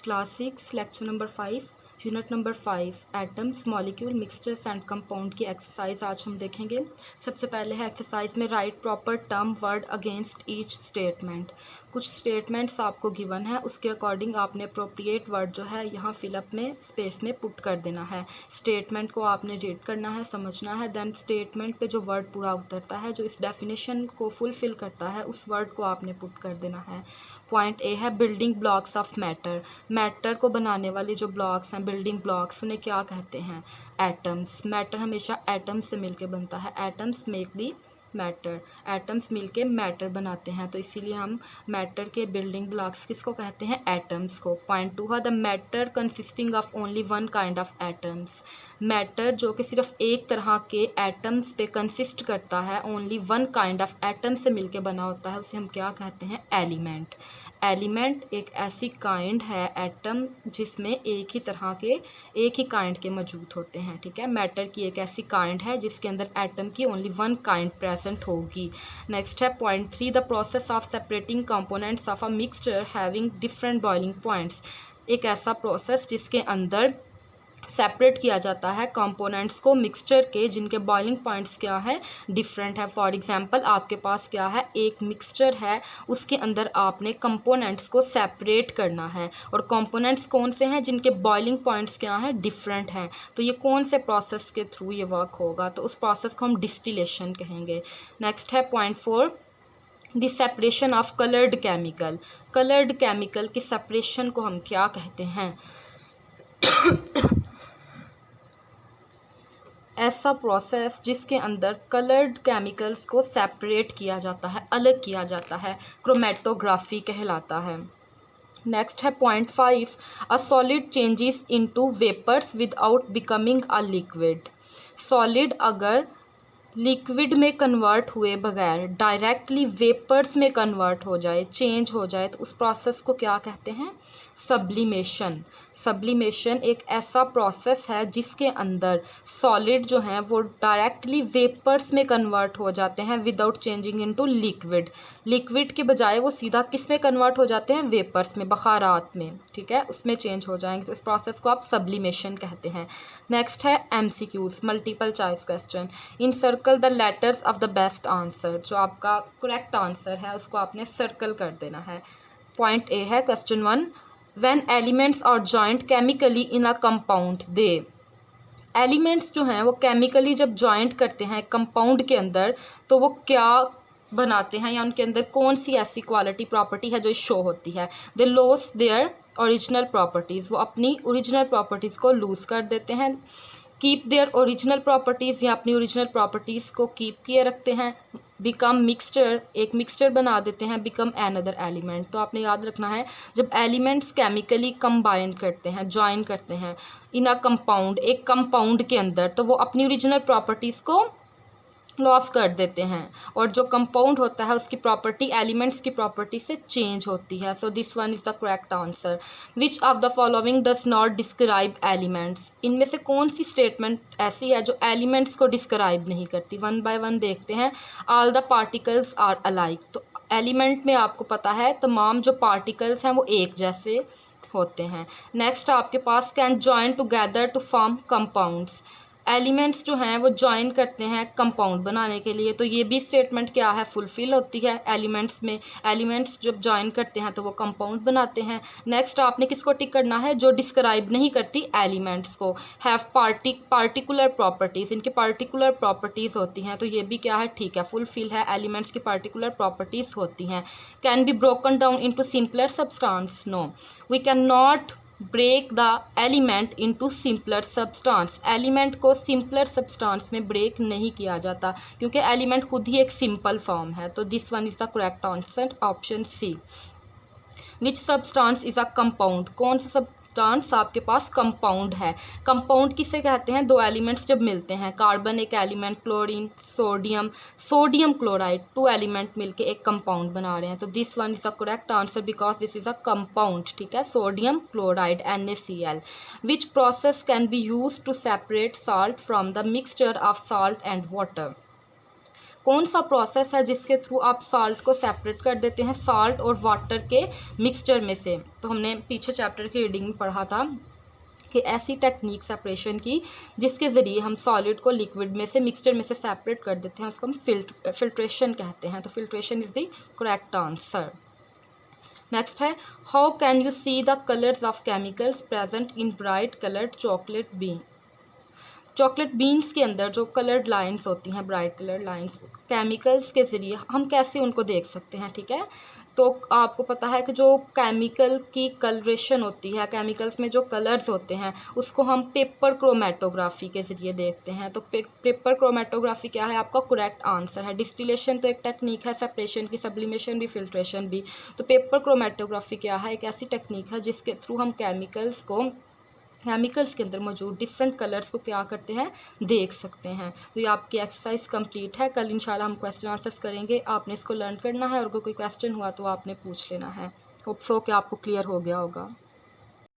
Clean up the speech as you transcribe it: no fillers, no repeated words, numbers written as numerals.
Class 6 lecture number 5 unit number 5 atoms molecule mixtures and compound की exercise आज हम देखेंगे। सबसे पहले है एक्सरसाइज में right proper term word against each statement. कुछ स्टेटमेंट्स आपको गिवन है, उसके अकॉर्डिंग आपने अप्रोप्रिएट वर्ड जो है यहाँ फिलअप में स्पेस में पुट कर देना है। स्टेटमेंट को आपने रीड करना है, समझना है, देन स्टेटमेंट पे जो वर्ड पूरा उतरता है, जो इस डेफिनेशन को फुलफिल करता है, उस वर्ड को आपने पुट कर देना है। पॉइंट ए है building blocks of matter. Matter को बनाने वाले जो ब्लॉक्स हैं, बिल्डिंग ब्लॉक्स, उन्हें क्या कहते हैं? एटम्स। मैटर हमेशा एटम्स से मिलके बनता है। Atoms make the matter. Atoms मिलके मैटर बनाते हैं, तो इसीलिए हम मैटर के बिल्डिंग ब्लॉक्स किसको कहते हैं? एटम्स को। पॉइंट टू है the matter consisting of only one kind of atoms. Matter जो कि सिर्फ एक तरह के एटम्स पे कंसिस्ट करता है, only one kind of atom से मिलके बना होता है, उसे हम क्या कहते हैं? एलिमेंट। एलिमेंट एक ऐसी काइंड है एटम जिसमें एक ही काइंड के मौजूद होते हैं। ठीक है, मैटर की एक ऐसी काइंड है जिसके अंदर एटम की ओनली वन काइंड प्रेजेंट होगी। नेक्स्ट है point 3 the process of separating components of a mixture having different boiling points. एक ऐसा प्रोसेस जिसके अंदर सेपरेट किया जाता है कंपोनेंट्स को मिक्सचर के, जिनके बॉइलिंग पॉइंट्स क्या है? डिफरेंट है। फॉर एग्जांपल आपके पास क्या है? एक मिक्सचर है, उसके अंदर आपने कंपोनेंट्स को सेपरेट करना है, और कंपोनेंट्स कौन से हैं जिनके बॉइलिंग पॉइंट्स क्या हैं? डिफरेंट हैं। तो ये कौन से प्रोसेस के थ्रू ये वर्क होगा? तो उस प्रोसेस को हम डिस्टिलेशन कहेंगे। नेक्स्ट है point 4 the separation of coloured chemical. Coloured chemical की सेपरेशन को हम क्या कहते हैं? ऐसा प्रोसेस जिसके अंदर कलर्ड केमिकल्स को सेपरेट किया जाता है, अलग किया जाता है, क्रोमेटोग्राफी कहलाता है। नेक्स्ट है point 5 a solid changes into vapours without becoming a liquid. Solid अगर लिक्विड में कन्वर्ट हुए बगैर डायरेक्टली वेपर्स में कन्वर्ट हो जाए, चेंज हो जाए, तो उस प्रोसेस को क्या कहते हैं? सब्लिमेशन। सब्लिमेशन एक ऐसा प्रोसेस है जिसके अंदर सॉलिड जो हैं वो डायरेक्टली वेपर्स में कन्वर्ट हो जाते हैं without changing into liquid. Liquid के बजाय वो सीधा किस में कन्वर्ट हो जाते हैं? वेपर्स में, बखारात में। ठीक है, उसमें चेंज हो जाएंगे, तो इस प्रोसेस को आप सब्लिमेशन कहते हैं। नेक्स्ट है MCQs, multiple choice question. In circle the letters of the best answer. जो आपका करेक्ट आंसर है उसको आपने सर्कल कर देना है। पॉइंट ए है question 1 When elements are joined chemically in a compound, they elements जो हैं वो केमिकली जब जॉइंट करते हैं कंपाउंड के अंदर, तो वो क्या बनाते हैं, या उनके अंदर कौन सी ऐसी क्वालिटी प्रॉपर्टी है जो शो होती है? दे लॉस देयर ओरिजिनल प्रॉपर्टीज़। वो अपनी ओरिजिनल प्रॉपर्टीज़ को लूज़ कर देते हैं। कीप देयर ओरिजिनल प्रॉपर्टीज़, या अपनी ओरिजिनल प्रॉपर्टीज़ को कीप किए रखते हैं। बिकम मिक्सचर, एक मिक्सचर बना देते हैं। Become another element. तो आपने याद रखना है, जब एलिमेंट्स केमिकली कंबाइन करते हैं, ज्वाइन करते हैं इन अ कंपाउंड, एक कंपाउंड के अंदर, तो वो अपनी ओरिजिनल प्रॉपर्टीज़ को लॉस कर देते हैं, और जो कंपाउंड होता है उसकी प्रॉपर्टी एलिमेंट्स की प्रॉपर्टी से चेंज होती है। So this one is the correct answer. Which of the following does not describe elements. इनमें से कौन सी स्टेटमेंट ऐसी है जो एलिमेंट्स को डिस्क्राइब नहीं करती? वन बाय वन देखते हैं। All the particles are alike. तो एलिमेंट में आपको पता है तमाम जो पार्टिकल्स हैं वो एक जैसे होते हैं। नेक्स्ट आपके पास can join together to form compounds. Elements जो हैं वो जॉइन करते हैं कंपाउंड बनाने के लिए, तो ये भी स्टेटमेंट क्या है? फुलफिल होती है एलिमेंट्स में। एलिमेंट्स जब जॉइन करते हैं तो वो कंपाउंड बनाते हैं। नेक्स्ट आपने किसको टिक करना है? जो डिस्क्राइब नहीं करती एलिमेंट्स को। हैव पार्टिकुलर प्रॉपर्टीज़, इनकी पार्टिकुलर प्रॉपर्टीज़ होती हैं, तो ये भी क्या है? ठीक है, फुलफिल है, एलिमेंट्स की पार्टिकुलर प्रॉपर्टीज़ होती हैं। Can be broken down into simpler substance. No, we can not break the element into simpler substance. Element को सिंपलर सब्सटेंस में ब्रेक नहीं किया जाता, क्योंकि एलिमेंट खुद ही एक सिंपल फॉर्म है। तो this one is the correct answer, option C. Which substance is a compound. कौन सा सब्सटेंस आपके पास कंपाउंड है? कंपाउंड किसे कहते हैं? दो एलिमेंट्स जब मिलते हैं, कार्बन एक element, chlorine, sodium chloride, 2 element मिलके एक कंपाउंड बना रहे हैं। तो this one is the correct answer because this is a compound. ठीक है, sodium chloride NaCl। Which process can be use to separate salt from the mixture of salt and water. कौन सा प्रोसेस है जिसके थ्रू आप salt को separate कर देते हैं साल्ट और वाटर के मिक्सचर में से? तो हमने पीछे चैप्टर की रीडिंग में पढ़ा था कि ऐसी टेक्निक सेपरेशन की जिसके ज़रिए हम सॉलिड को लिक्विड में से मिक्सचर में से सेपरेट कर देते हैं, उसको हम फिल्ट्रेशन कहते हैं। तो filtration is the correct answer. Next है, how can you see the colours of chemicals present in bright coloured chocolate bean? Chocolate beans के अंदर जो कलर्ड लाइंस होती हैं, ब्राइट कलर्ड लाइंस, केमिकल्स के ज़रिए हम कैसे उनको देख सकते हैं, ठीक है। तो आपको पता है कि जो केमिकल की कलरेशन होती है, केमिकल्स में जो कलर्स होते हैं, उसको हम पेपर क्रोमेटोग्राफी के ज़रिए देखते हैं। तो पेपर क्रोमेटोग्राफी क्या है? आपका करेक्ट आंसर है। डिस्टिलेशन तो एक टेक्निक है सेपरेशन की, सब्लिमेशन भी, फिल्ट्रेशन भी। तो पेपर क्रोमेटोग्राफी क्या है? एक ऐसी टेक्निक है जिसके थ्रू हम केमिकल्स के अंदर मौजूद डिफरेंट कलर्स को क्या करते हैं, देख सकते हैं। तो ये आपकी एक्सरसाइज कंप्लीट है। कल इंशाल्लाह हम क्वेश्चन आंसर्स करेंगे, आपने इसको लर्न करना है और अगर कोई क्वेश्चन हुआ तो आपने पूछ लेना है। होप सो कि आपको क्लियर हो गया होगा।